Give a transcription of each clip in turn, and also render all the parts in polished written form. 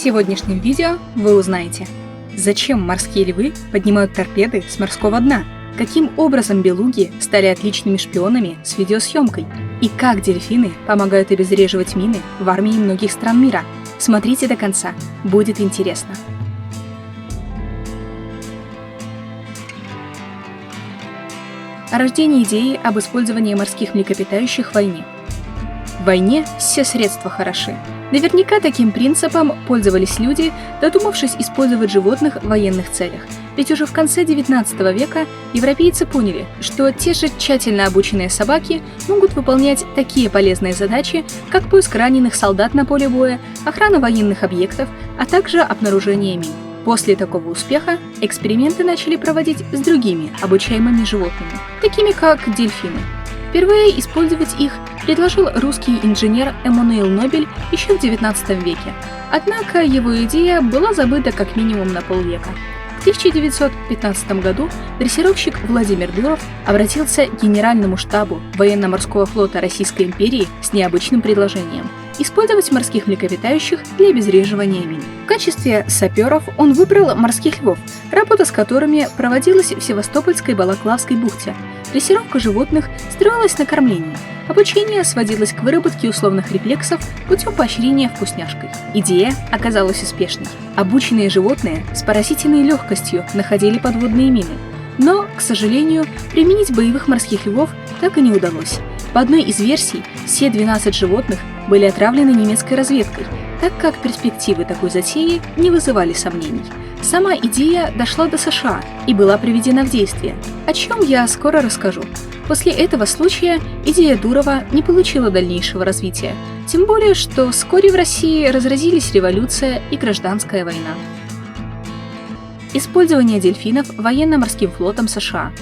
сегодняшнем видео вы узнаете, зачем морские львы поднимают торпеды с морского дна, каким образом белуги стали отличными шпионами с видеосъемкой и как дельфины помогают обезвреживать мины в армии многих стран мира. Смотрите до конца, будет интересно. О рождении идеи об использовании морских млекопитающих в войне. В войне все средства хороши. Наверняка таким принципом пользовались люди, додумавшись использовать животных в военных целях. Ведь уже в конце 19 века европейцы поняли, что те же тщательно обученные собаки могут выполнять такие полезные задачи, как поиск раненых солдат на поле боя, охрана военных объектов, а также обнаружение мин. После такого успеха эксперименты начали проводить с другими обучаемыми животными, такими как дельфины. Впервые использовать их предложил русский инженер Эммануил Нобель еще в XIX веке. Однако его идея была забыта как минимум на полвека. В 1915 году дрессировщик Владимир Дуров обратился к Генеральному штабу военно-морского флота Российской империи с необычным предложением – использовать морских млекопитающих для обезвреживания мин. В качестве саперов он выбрал морских львов, работа с которыми проводилась в Севастопольской Балаклавской бухте. Дрессировка животных строилась на кормлении. Обучение сводилось к выработке условных рефлексов путем поощрения вкусняшкой. Идея оказалась успешной. Обученные животные с поразительной легкостью находили подводные мины. Но, к сожалению, применить боевых морских львов так и не удалось. По одной из версий, все 12 животных были отравлены немецкой разведкой, так как перспективы такой затеи не вызывали сомнений. Сама идея дошла до США и была приведена в действие, о чем я скоро расскажу. После этого случая идея Дурова не получила дальнейшего развития, тем более, что вскоре в России разразились революция и гражданская война. Использование дельфинов военно-морским флотом США.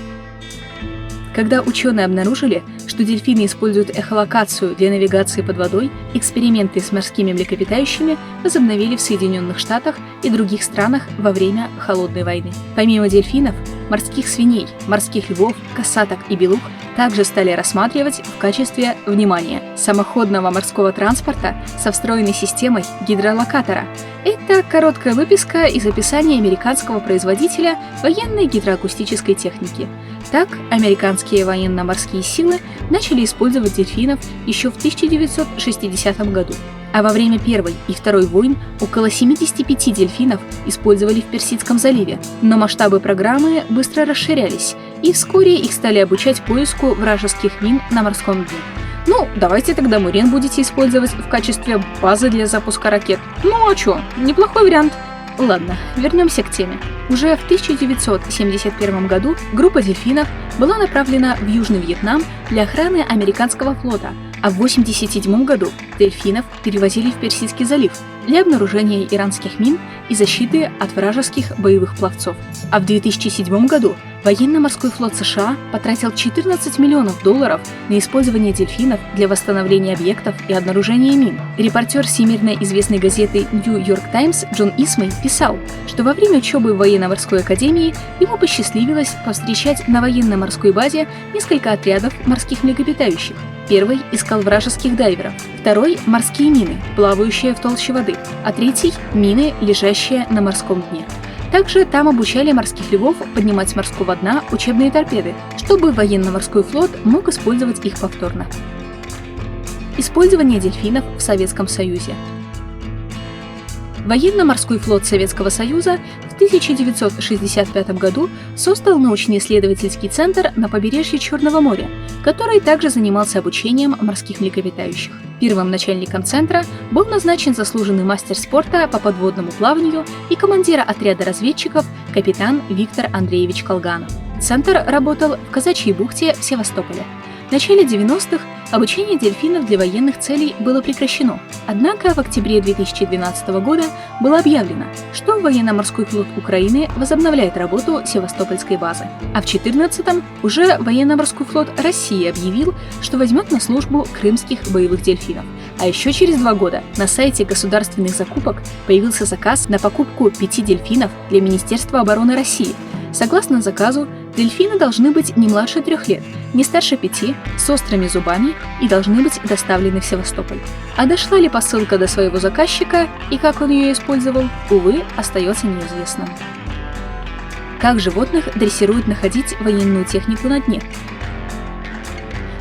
Когда ученые обнаружили, что дельфины используют эхолокацию для навигации под водой, эксперименты с морскими млекопитающими возобновили в Соединенных Штатах и других странах во время Холодной войны. Помимо дельфинов, морских свиней, морских львов, косаток и белуг также стали рассматривать в качестве, внимания, самоходного морского транспорта со встроенной системой гидролокатора. Это короткая выписка из описания американского производителя военной гидроакустической техники. Так, американские военно-морские силы начали использовать дельфинов еще в 1960 году. А во время Первой и Второй войн около 75 дельфинов использовали в Персидском заливе. Но масштабы программы быстро расширялись, и вскоре их стали обучать поиску вражеских мин на морском дне. Ну, давайте тогда Мурен будете использовать в качестве базы для запуска ракет. Ну а чё, неплохой вариант. Ладно, вернемся к теме. Уже в 1971 году группа дельфинов была направлена в Южный Вьетнам для охраны американского флота, а в 1987 году дельфинов перевозили в Персидский залив для обнаружения иранских мин и защиты от вражеских боевых пловцов. А в 2007 году военно-морской флот США потратил $14 миллионов на использование дельфинов для восстановления объектов и обнаружения мин. Репортер всемирно известной газеты New York Times Джон Исмей писал, что во время учебы в военно-морской академии ему посчастливилось повстречать на военно-морской базе несколько отрядов морских млекопитающих. Первый искал вражеских дайверов, второй – морские мины, плавающие в толще воды, а третий – мины, лежащие на морском дне. Также там обучали морских львов поднимать с морского дна учебные торпеды, чтобы военно-морской флот мог использовать их повторно. Использование дельфинов в Советском Союзе. Военно-морской флот Советского Союза в 1965 году создал научно-исследовательский центр на побережье Черного моря, который также занимался обучением морских млекопитающих. Первым начальником центра был назначен заслуженный мастер спорта по подводному плаванию и командир отряда разведчиков капитан Виктор Андреевич Колганов. Центр работал в Казачьей бухте в Севастополе. В начале 90-х обучение дельфинов для военных целей было прекращено, однако в октябре 2012 года было объявлено, что военно-морской флот Украины возобновляет работу Севастопольской базы. А в 2014-м уже военно-морской флот России объявил, что возьмет на службу крымских боевых дельфинов. А еще через 2 года на сайте государственных закупок появился заказ на покупку 5 дельфинов для Министерства обороны России. Согласно заказу, Дельфины должны быть не младше 3 лет, не старше 5, с острыми зубами и должны быть доставлены в Севастополь. А дошла ли посылка до своего заказчика и как он ее использовал, увы, остается неизвестным. Как животных дрессируют находить военную технику на дне?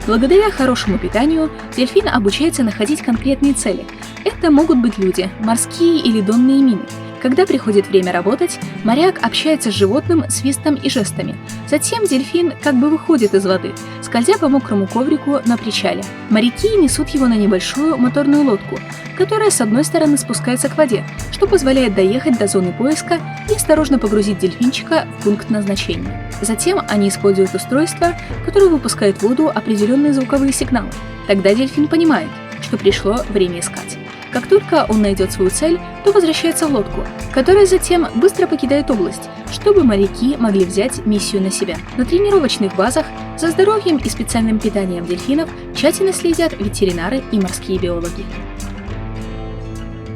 Благодаря хорошему питанию дельфин обучается находить конкретные цели. Это могут быть люди, морские или донные мины. Когда приходит время работать, моряк общается с животным свистом и жестами. Затем дельфин как бы выходит из воды, скользя по мокрому коврику на причале. Моряки несут его на небольшую моторную лодку, которая с одной стороны спускается к воде, что позволяет доехать до зоны поиска и осторожно погрузить дельфинчика в пункт назначения. Затем они используют устройство, которое выпускает в воду определенные звуковые сигналы. Тогда дельфин понимает, что пришло время искать. Как только он найдет свою цель, то возвращается в лодку, которая затем быстро покидает область, чтобы моряки могли взять миссию на себя. На тренировочных базах за здоровьем и специальным питанием дельфинов тщательно следят ветеринары и морские биологи.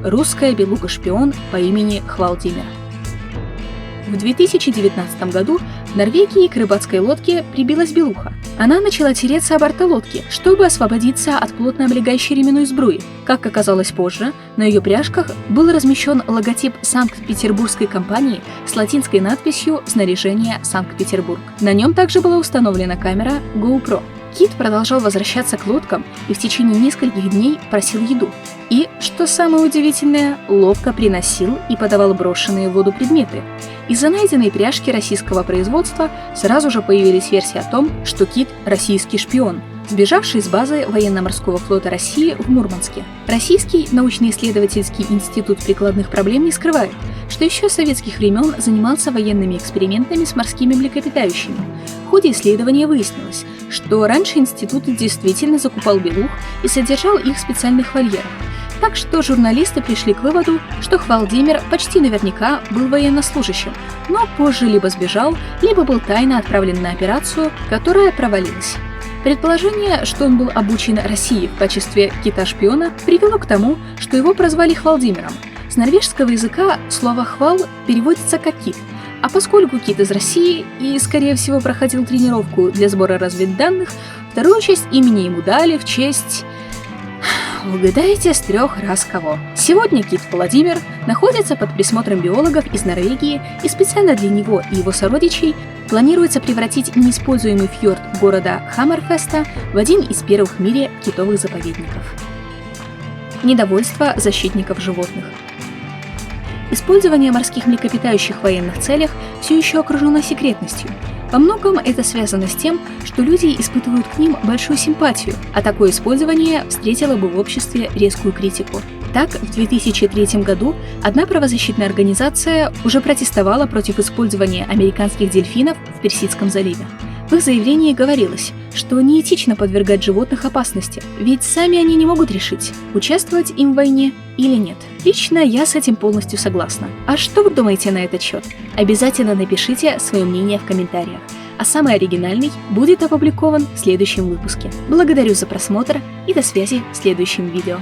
Русская белуга-шпион по имени Хвалдимир. В 2019 году в Норвегии к рыбацкой лодке прибилась белуха. Она начала тереться о борта лодки, чтобы освободиться от плотно облегающей ременной сбруи. Как оказалось позже, на ее пряжках был размещен логотип Санкт-Петербургской компании с латинской надписью «Снаряжение Санкт-Петербург». На нем также была установлена камера GoPro. Кит продолжал возвращаться к лодкам и в течение нескольких дней просил еду. И, что самое удивительное, ловко приносил и подавал брошенные в воду предметы. Из-за найденной пряжки российского производства сразу же появились версии о том, что Кит – российский шпион, сбежавший с базы Военно-морского флота России в Мурманске. Российский научно-исследовательский институт прикладных проблем не скрывает, что еще с советских времен занимался военными экспериментами с морскими млекопитающими. В ходе исследования выяснилось, что раньше институт действительно закупал белух и содержал их в специальных вольерах. Так что журналисты пришли к выводу, что Хвалдимир почти наверняка был военнослужащим, но позже либо сбежал, либо был тайно отправлен на операцию, которая провалилась. Предположение, что он был обучен Россией в качестве кита-шпиона, привело к тому, что его прозвали Хвалдимиром. С норвежского языка слово «хвал» переводится как «кит», а поскольку Кит из России и, скорее всего, проходил тренировку для сбора разведданных, вторую часть имени ему дали в честь... Угадайте с 3 раз кого. Сегодня Кит Владимир находится под присмотром биологов из Норвегии, и специально для него и его сородичей планируется превратить неиспользуемый фьорд города Хаммерфеста в один из первых в мире китовых заповедников. Недовольство защитников животных. Использование морских млекопитающих в военных целях все еще окружено секретностью. Во многом это связано с тем, что люди испытывают к ним большую симпатию, а такое использование встретило бы в обществе резкую критику. Так, в 2003 году одна правозащитная организация уже протестовала против использования американских дельфинов в Персидском заливе. В их заявлении говорилось, что неэтично подвергать животных опасности, ведь сами они не могут решить, участвовать им в войне или нет. Лично я с этим полностью согласна. А что вы думаете на этот счет? Обязательно напишите свое мнение в комментариях. А самый оригинальный будет опубликован в следующем выпуске. Благодарю за просмотр и до связи в следующем видео.